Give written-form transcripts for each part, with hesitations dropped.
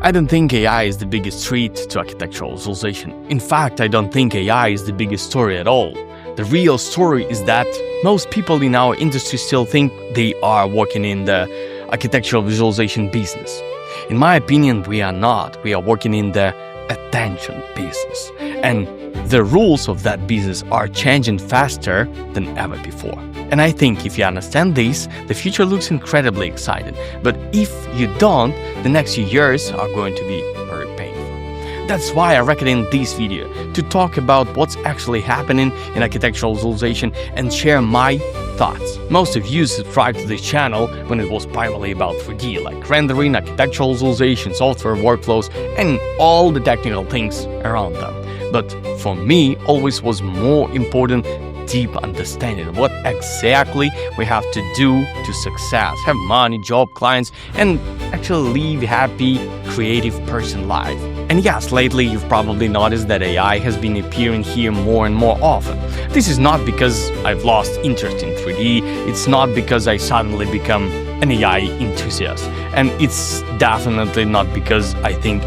I don't think AI is the biggest threat to architectural visualization. In fact, I don't think AI is the biggest story at all. The real story is that most people in our industry still think they are working in the architectural visualization business. In my opinion, we are not. We are working in the attention business. And the rules of that business are changing faster than ever before. And I think if you understand this, the future looks incredibly exciting. But if you don't, the next few years are going to be very painful. That's why I recommend this video, to talk about what's actually happening in architectural visualization and share my thoughts. Most of you subscribed to this channel when it was primarily about 3D, like rendering, architectural visualization, software workflows, and all the technical things around them. But for me, always was more important deep understanding of what exactly we have to do to success, have money, job, clients, and actually live happy, creative person life. And yes, lately you've probably noticed that AI has been appearing here more and more often. This is not because I've lost interest in 3D, it's not because I suddenly become an AI enthusiast, and it's definitely not because I think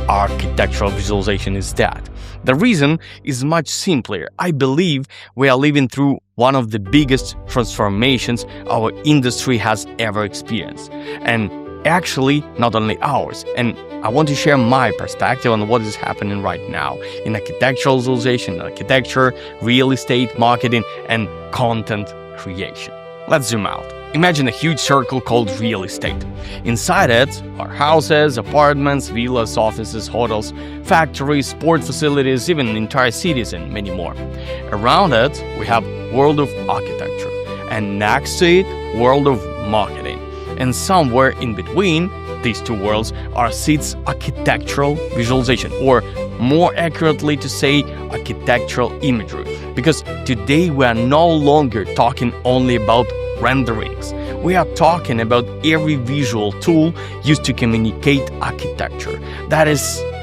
architectural visualization is dead. The reason is much simpler. I believe we are living through one of the biggest transformations our industry has ever experienced. And actually, not only ours. And I want to share my perspective on what is happening right now in architectural visualization, architecture, real estate, marketing, and content creation. Let's zoom out. Imagine a huge circle called real estate. Inside it are houses, apartments, villas, offices, hotels, factories, sport facilities, even entire cities, and many more. Around it, we have world of architecture, and next to it, world of marketing. And somewhere in between these two worlds sits architectural visualization, or more accurately to say, architectural imagery. Because today we are no longer talking only about renderings. We are talking about every visual tool used to communicate architecture. That is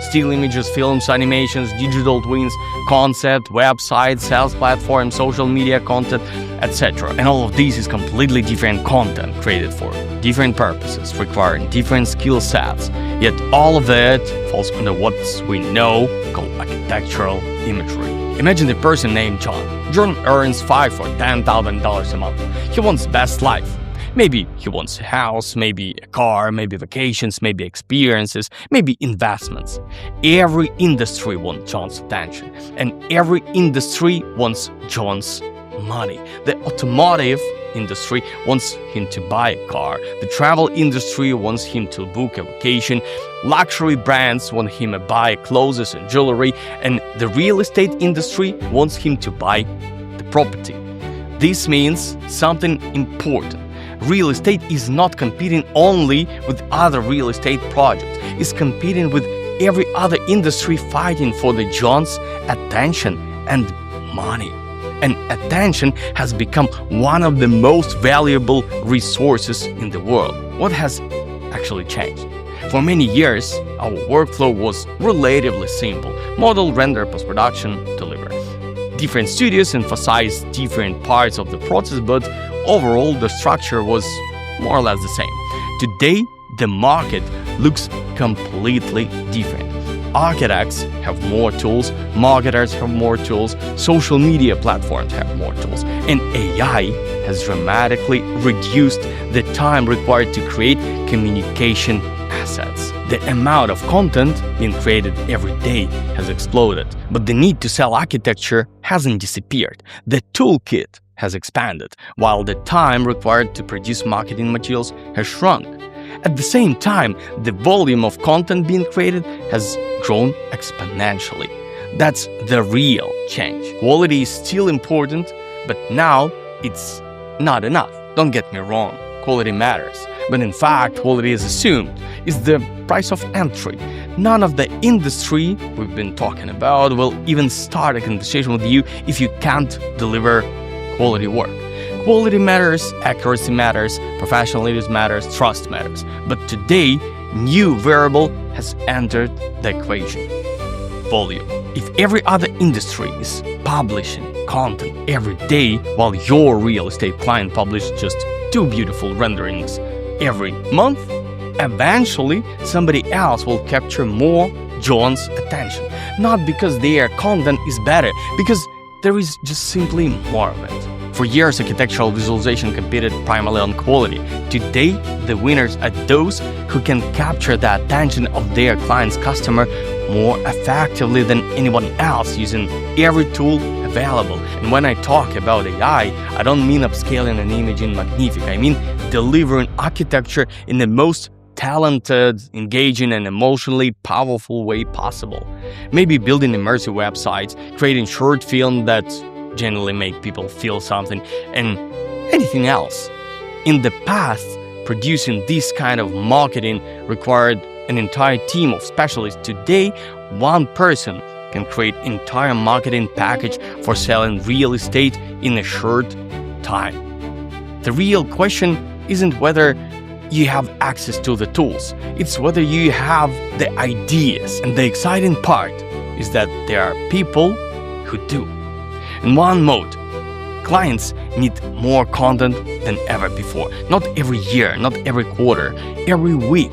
still images, films, animations, digital twins, concept, websites, sales platforms, social media content, etc. And all of this is completely different content created for different purposes, requiring different skill sets. Yet all of it falls under what we know called architectural imagery. Imagine a person named John. John earns $5,000 or $10,000 a month. He wants best life. Maybe he wants a house, maybe a car, maybe vacations, maybe experiences, maybe investments. Every industry wants John's attention, and every industry wants John's money. The automotive industry wants him to buy a car. The travel industry wants him to book a vacation. Luxury brands want him to buy clothes and jewelry. And the real estate industry wants him to buy the property. This means something important. Real estate is not competing only with other real estate projects. It's competing with every other industry fighting for the John's attention and money. And attention has become one of the most valuable resources in the world. What has actually changed? For many years, our workflow was relatively simple: model, render, post-production, deliver. Different studios emphasized different parts of the process, but overall the structure was more or less the same. Today, the market looks completely different. Architects have more tools, marketers have more tools, social media platforms have more tools, and AI has dramatically reduced the time required to create communication assets. The amount of content being created every day has exploded, but the need to sell architecture hasn't disappeared. The toolkit has expanded, while the time required to produce marketing materials has shrunk. At the same time, the volume of content being created has grown exponentially. That's the real change. Quality is still important, but now it's not enough. Don't get me wrong, quality matters. But in fact, quality is assumed. It's the price of entry. None of the industry we've been talking about will even start a conversation with you if you can't deliver quality work. Quality matters, accuracy matters, professionalism matters, trust matters. But today, new variable has entered the equation: volume. If every other industry is publishing content every day, while your real estate client publishes just 2 beautiful renderings every month, eventually somebody else will capture more John's attention. Not because their content is better, because there is just simply more of it. For years, architectural visualization competed primarily on quality. Today, the winners are those who can capture the attention of their client's customer more effectively than anyone else using every tool available. And when I talk about AI, I don't mean upscaling an image in Magnifica. I mean delivering architecture in the most talented, engaging, and emotionally powerful way possible. Maybe building immersive websites, creating short films that generally make people feel something, and anything else. In the past, producing this kind of marketing required an entire team of specialists. Today, one person can create an entire marketing package for selling real estate in a short time. The real question isn't whether you have access to the tools, it's whether you have the ideas. And the exciting part is that there are people who do. In one mode, clients need more content than ever before. Not every year, not every quarter, every week,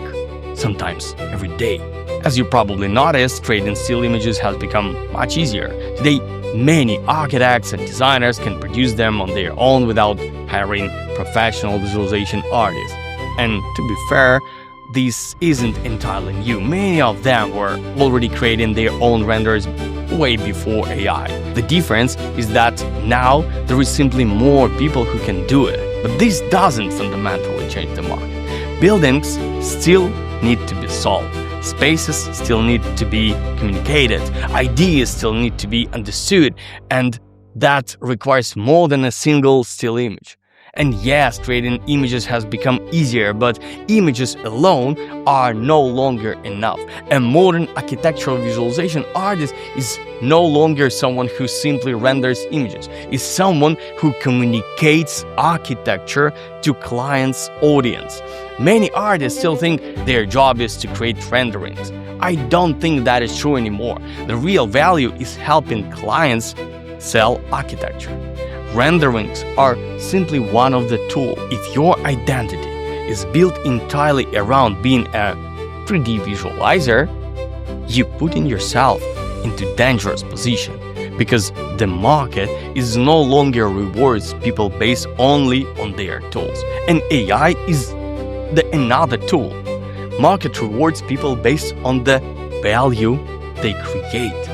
sometimes every day. As you probably noticed, creating still images has become much easier. Today, many architects and designers can produce them on their own without hiring professional visualization artists. And to be fair, this isn't entirely new. Many of them were already creating their own renders way before AI. The difference is that now there is simply more people who can do it. But this doesn't fundamentally change the market. Buildings still need to be solved. Spaces still need to be communicated. Ideas still need to be understood. And that requires more than a single still image. And yes, creating images has become easier, but images alone are no longer enough. A modern architectural visualization artist is no longer someone who simply renders images. It's someone who communicates architecture to clients' audience. Many artists still think their job is to create renderings. I don't think that is true anymore. The real value is helping clients sell architecture. Renderings are simply one of the tools. If your identity is built entirely around being a 3D visualizer, you putting yourself into dangerous position, because the market is no longer rewards people based only on their tools. And AI is another tool. Market rewards people based on the value they create.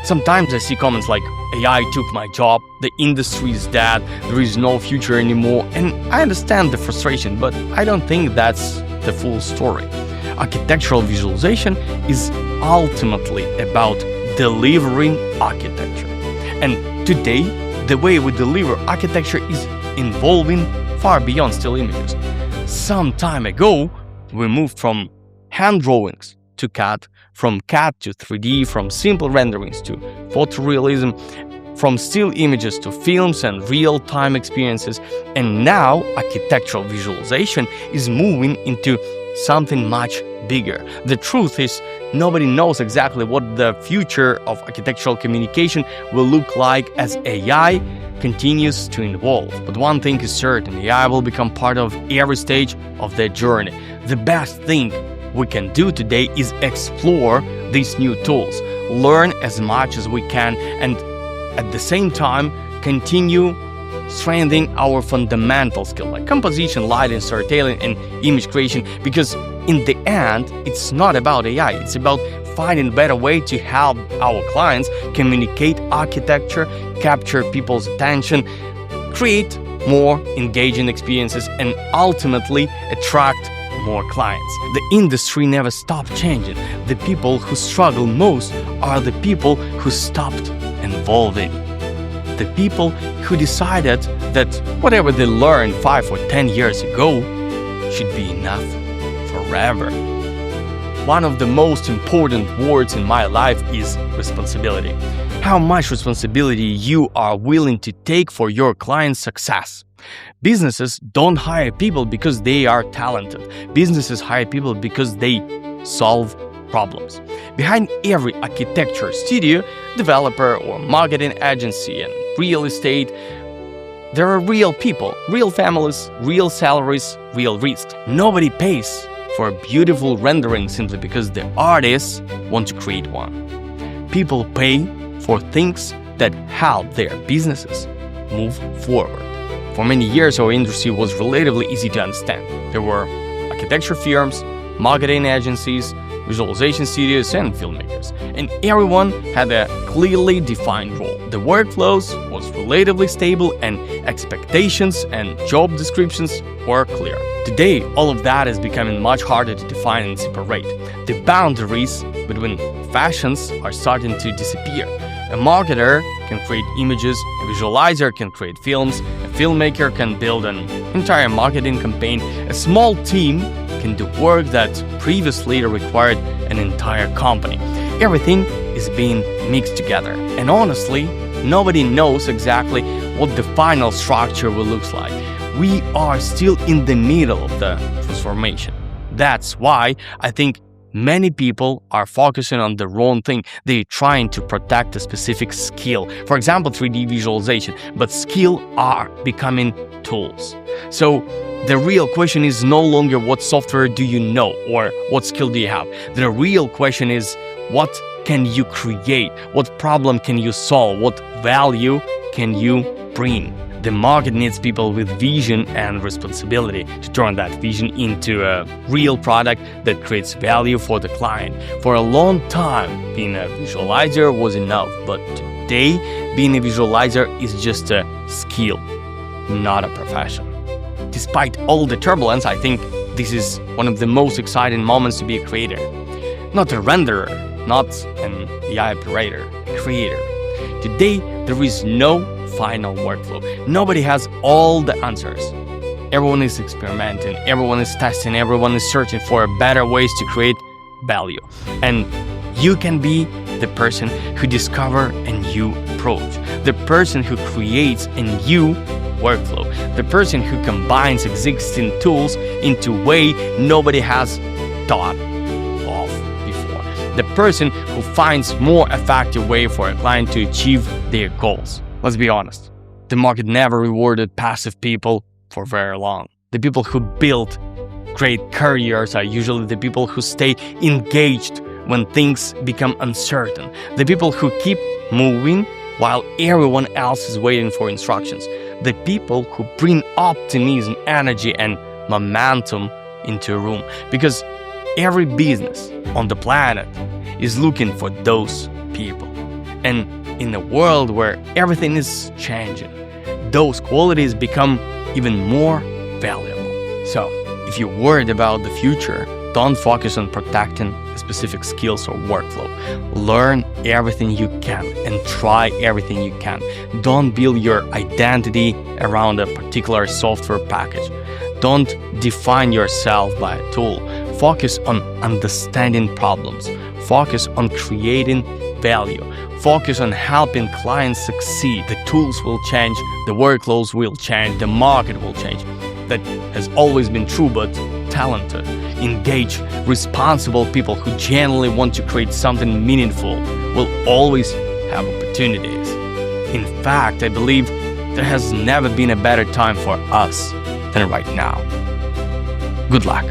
Sometimes I see comments like, AI took my job, the industry is dead, there is no future anymore, and I understand the frustration, but I don't think that's the full story. Architectural visualization is ultimately about delivering architecture. And today, the way we deliver architecture is evolving far beyond still images. Some time ago, we moved from hand drawings to CAD, from CAD to 3D, from simple renderings to photorealism, from still images to films and real-time experiences. And now architectural visualization is moving into something much bigger. The truth is, nobody knows exactly what the future of architectural communication will look like as AI continues to evolve. But one thing is certain, AI will become part of every stage of their journey. The best thing we can do today is explore these new tools, learn as much as we can, and at the same time continue strengthening our fundamental skills like composition, lighting, storytelling, and image creation. Because in the end, it's not about AI, it's about finding a better way to help our clients communicate architecture, capture people's attention, create more engaging experiences, and ultimately attract more clients. The industry never stopped changing. The people who struggle most are the people who stopped evolving. The people who decided that whatever they learned 5 or 10 years ago should be enough forever. One of the most important words in my life is responsibility. How much responsibility you are willing to take for your client's success. Businesses don't hire people because they are talented. Businesses hire people because they solve problems. Behind every architecture studio, developer, or marketing agency and real estate, there are real people, real families, real salaries, real risks. Nobody pays for a beautiful rendering simply because the artists want to create one. People pay for things that help their businesses move forward. For many years, our industry was relatively easy to understand. There were architecture firms, marketing agencies, visualization studios, and filmmakers, and everyone had a clearly defined role. The workflows was relatively stable, and expectations and job descriptions were clear. Today, all of that is becoming much harder to define and separate. The boundaries between fashions are starting to disappear. A marketer can create images, a visualizer can create films, a filmmaker can build an entire marketing campaign, a small team can do work that previously required an entire company. Everything is being mixed together, and honestly, nobody knows exactly what the final structure will look like. We are still in the middle of the transformation. That's why I think many people are focusing on the wrong thing. They're trying to protect a specific skill, for example, 3D visualization, but skills are becoming tools. So the real question is no longer what software do you know or what skill do you have. The real question is what can you create? What problem can you solve? What value can you bring? The market needs people with vision and responsibility to turn that vision into a real product that creates value for the client. For a long time, being a visualizer was enough, but today, being a visualizer is just a skill, not a profession. Despite all the turbulence, I think this is one of the most exciting moments to be a creator. Not a renderer, not an AI operator, a creator. Today, there is no final workflow. Nobody has all the answers. Everyone is experimenting, everyone is testing, everyone is searching for better ways to create value. And you can be the person who discovers a new approach, the person who creates a new workflow, the person who combines existing tools into a way nobody has thought of before, the person who finds more effective way for a client to achieve their goals. Let's be honest, the market never rewarded passive people for very long. The people who build great careers are usually the people who stay engaged when things become uncertain, the people who keep moving while everyone else is waiting for instructions, the people who bring optimism, energy, and momentum into a room. Because every business on the planet is looking for those people. And in a world where everything is changing, those qualities become even more valuable. So, if you're worried about the future, don't focus on protecting specific skills or workflow. Learn everything you can and try everything you can. Don't build your identity around a particular software package. Don't define yourself by a tool. Focus on understanding problems. Focus on creating value. Focus on helping clients succeed. The tools will change, the workloads will change, the market will change. That has always been true, but talented, engaged, responsible people who genuinely want to create something meaningful will always have opportunities. In fact, I believe there has never been a better time for us than right now. Good luck.